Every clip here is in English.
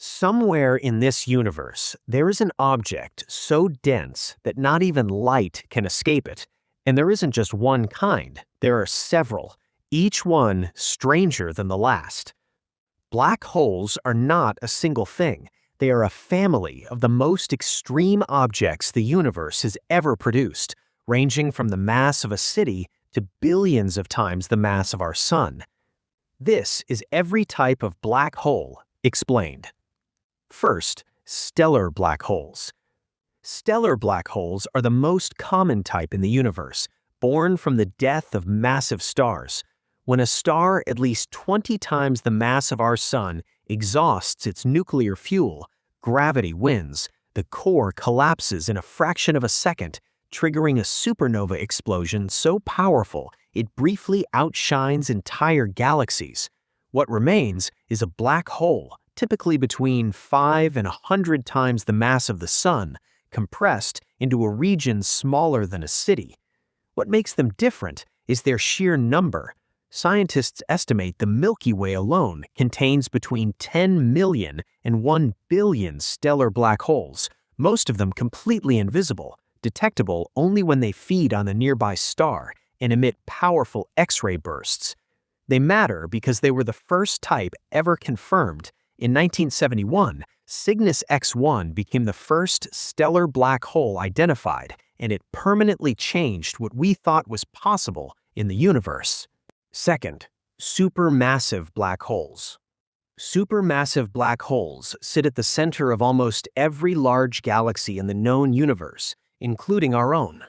Somewhere in this universe, there is an object so dense that not even light can escape it. And there isn't just one kind, there are several, each one stranger than the last. Black holes are not a single thing. They are a family of the most extreme objects the universe has ever produced, ranging from the mass of a city to billions of times the mass of our sun. This is every type of black hole explained. First, stellar black holes. Stellar black holes are the most common type in the universe, born from the death of massive stars. When a star at least 20 times the mass of our sun exhausts its nuclear fuel, gravity wins, the core collapses in a fraction of a second, triggering a supernova explosion so powerful it briefly outshines entire galaxies. What remains is a black hole, typically between 5 and 100 times the mass of the sun, compressed into a region smaller than a city. What makes them different is their sheer number. Scientists estimate the Milky Way alone contains between 10 million and 1 billion stellar black holes, most of them completely invisible, detectable only when they feed on a nearby star and emit powerful X-ray bursts. They matter because they were the first type ever confirmed. In 1971, Cygnus X1 became the first stellar black hole identified, and it permanently changed what we thought was possible in the universe. Second, supermassive black holes. Supermassive black holes sit at the center of almost every large galaxy in the known universe, including our own.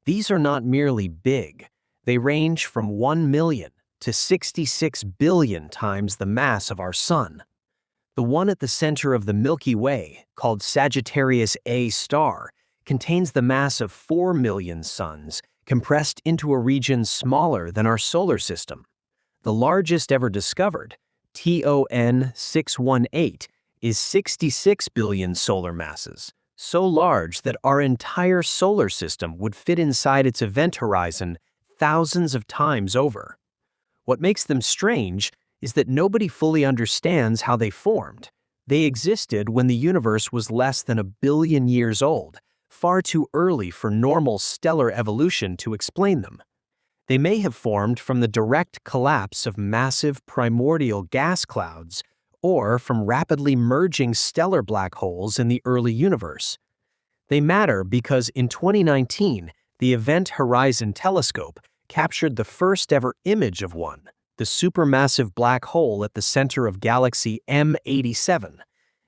These are not merely big. They range from 1 million to 66 billion times the mass of our sun. The one at the center of the Milky Way, called Sagittarius A star, contains the mass of 4 million suns, compressed into a region smaller than our solar system. The largest ever discovered, TON 618, is 66 billion solar masses, so large that our entire solar system would fit inside its event horizon thousands of times over. What makes them strange is that nobody fully understands how they formed. They existed when the universe was less than 1 billion years old, far too early for normal stellar evolution to explain them. They may have formed from the direct collapse of massive primordial gas clouds or from rapidly merging stellar black holes in the early universe. They matter because in 2019, the Event Horizon Telescope captured the first ever image of one, the supermassive black hole at the center of galaxy M87.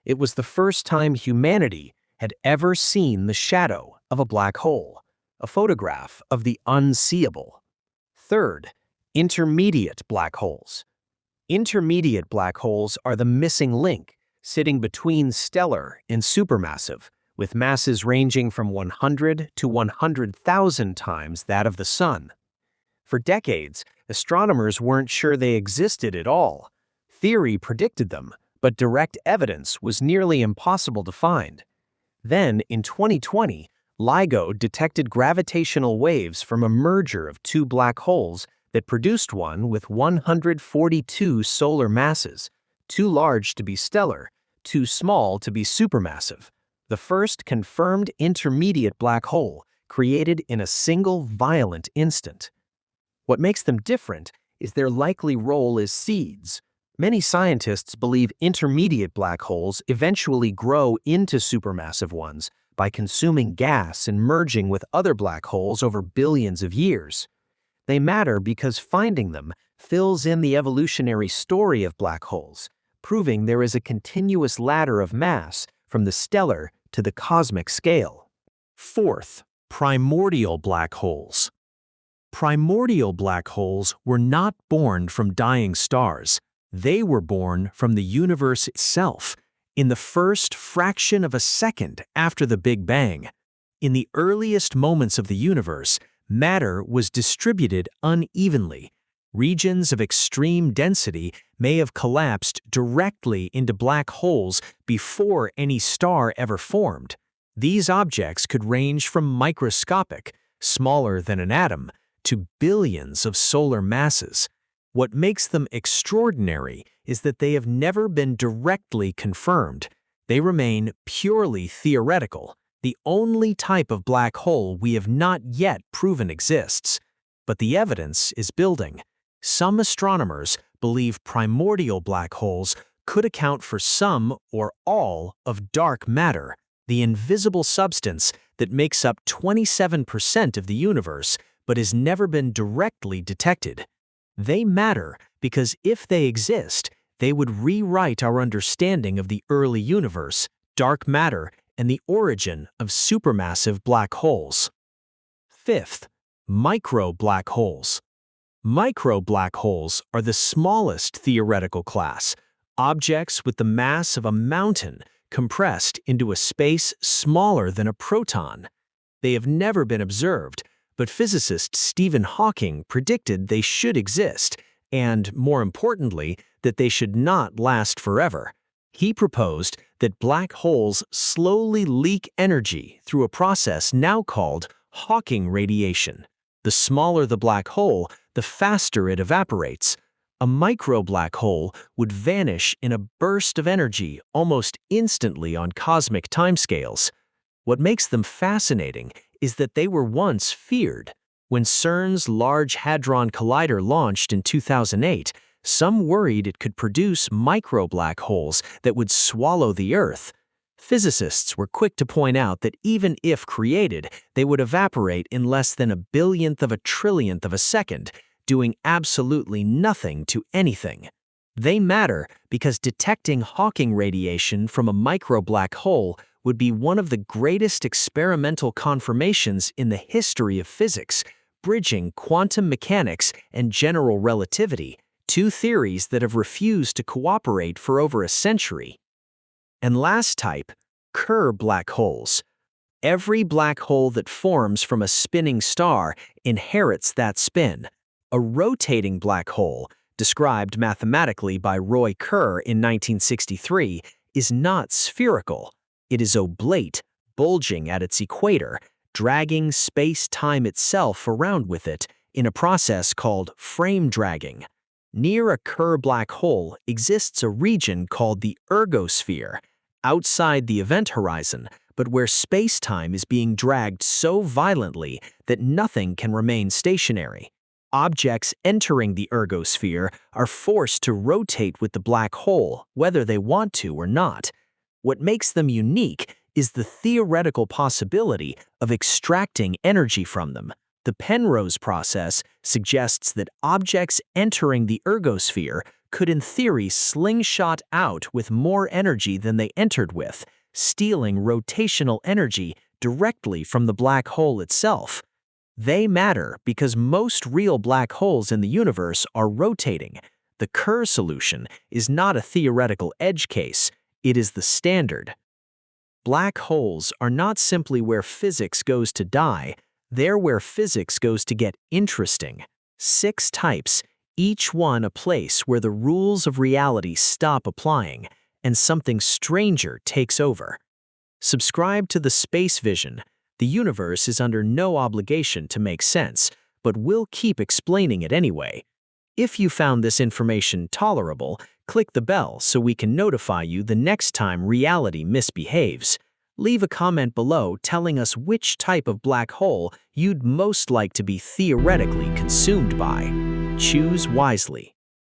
It was the first time humanity had ever seen the shadow of a black hole, a photograph of the unseeable. Third, intermediate black holes. Intermediate black holes are the missing link, sitting between stellar and supermassive, with masses ranging from 100 to 100,000 times that of the sun. For decades, astronomers weren't sure they existed at all. Theory predicted them, but direct evidence was nearly impossible to find. Then, in 2020, LIGO detected gravitational waves from a merger of two black holes that produced one with 142 solar masses, too large to be stellar, too small to be supermassive. The first confirmed intermediate black hole created in a single violent instant. What makes them different is their likely role as seeds. Many scientists believe intermediate black holes eventually grow into supermassive ones by consuming gas and merging with other black holes over billions of years. They matter because finding them fills in the evolutionary story of black holes, proving there is a continuous ladder of mass from the stellar to the cosmic scale. Fourth, primordial black holes. Primordial black holes were not born from dying stars. They were born from the universe itself, in the first fraction of a second after the Big Bang. In the earliest moments of the universe, matter was distributed unevenly. Regions of extreme density may have collapsed directly into black holes before any star ever formed. These objects could range from microscopic, smaller than an atom, to billions of solar masses. What makes them extraordinary is that they have never been directly confirmed. They remain purely theoretical, the only type of black hole we have not yet proven exists. But the evidence is building. Some astronomers believe primordial black holes could account for some or all of dark matter, the invisible substance that makes up 27% of the universe but has never been directly detected. They matter because if they exist, they would rewrite our understanding of the early universe, dark matter, and the origin of supermassive black holes. Fifth, micro-black holes. Micro-black holes are the smallest theoretical class, objects with the mass of a mountain compressed into a space smaller than a proton. They have never been observed, but physicist Stephen Hawking predicted they should exist, and, more importantly, that they should not last forever. He proposed that black holes slowly leak energy through a process now called Hawking radiation. The smaller the black hole, the faster it evaporates. A micro-black hole would vanish in a burst of energy almost instantly on cosmic timescales. What makes them fascinating is that they were once feared. When CERN's Large Hadron Collider launched in 2008, some worried it could produce micro-black holes that would swallow the Earth. Physicists were quick to point out that even if created, they would evaporate in less than a billionth of a trillionth of a second, doing absolutely nothing to anything. They matter because detecting Hawking radiation from a micro-black hole would be one of the greatest experimental confirmations in the history of physics, bridging quantum mechanics and general relativity, two theories that have refused to cooperate for over a century. And last type, Kerr black holes. Every black hole that forms from a spinning star inherits that spin. A rotating black hole, described mathematically by Roy Kerr in 1963, is not spherical. It is oblate, bulging at its equator, dragging space-time itself around with it in a process called frame dragging. Near a Kerr black hole exists a region called the ergosphere, outside the event horizon, but where space-time is being dragged so violently that nothing can remain stationary. Objects entering the ergosphere are forced to rotate with the black hole, whether they want to or not. What makes them unique is the theoretical possibility of extracting energy from them. The Penrose process suggests that objects entering the ergosphere could in theory slingshot out with more energy than they entered with, stealing rotational energy directly from the black hole itself. They matter because most real black holes in the universe are rotating. The Kerr solution is not a theoretical edge case, it is the standard. Black holes are not simply where physics goes to die, they're where physics goes to get interesting. 6 types, each one a place where the rules of reality stop applying, and something stranger takes over. Subscribe to the Space Vision. The universe is under no obligation to make sense, but we'll keep explaining it anyway. If you found this information tolerable, click the bell so we can notify you the next time reality misbehaves. Leave a comment below telling us which type of black hole you'd most like to be theoretically consumed by. Choose wisely.